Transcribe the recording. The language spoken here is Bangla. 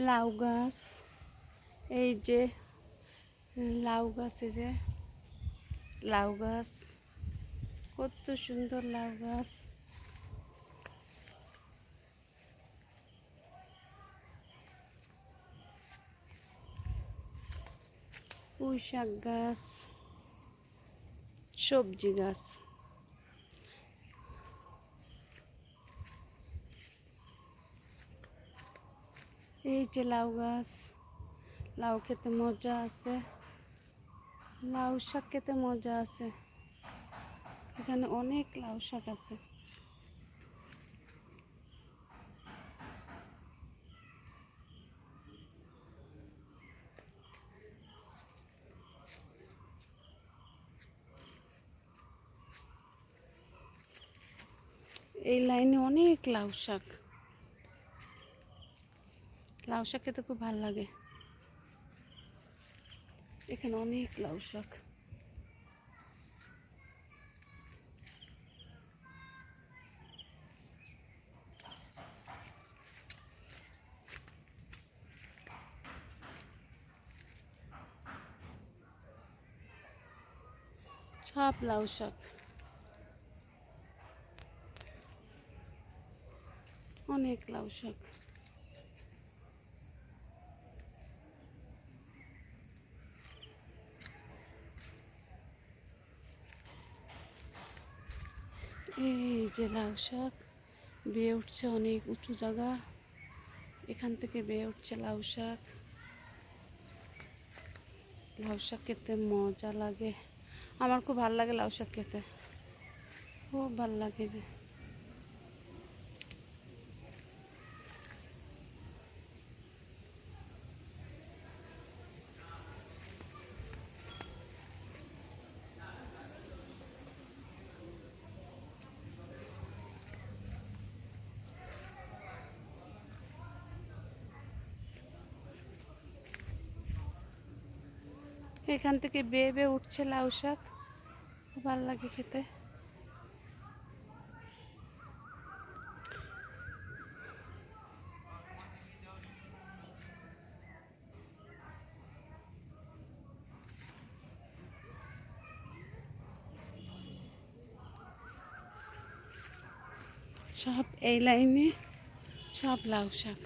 লাউ গাছ, এই যে লাউ গাছ, এই যে লাউ গাছ, কত সুন্দর লাউ গাছ। পুঁই শাক গাছ, সবজি গাছ। এই যে লাউ গাছ, লাউ খেতে মজা আছে, লাউ শাক খেতে মজা আছে। এখানে অনেক লাউ শাক আছে। এই লাইনে অনেক লাউ শাক, লাউ শাক খেতে খুব ভালো লাগে। এখানে অনেক লাউ শাক। সব লাউ শাক, অনেক লাউ শাক। এই যে লাউ শাক বেয়ে উঠছে, অনেক উঁচু জায়গা, এখান থেকে বেয়ে উঠছে লাউ শাক। লাউ শাক খেতে মজা লাগে, আমার খুব ভালো লাগে লাউ শাক খেতে, খুব ভালো লাগে। যে এখান থেকে বেয়ে বেয়ে উঠছে লাউ শাক, খুব ভালো লাগে খেতে। সব এই লাইনে সব লাউ শাক।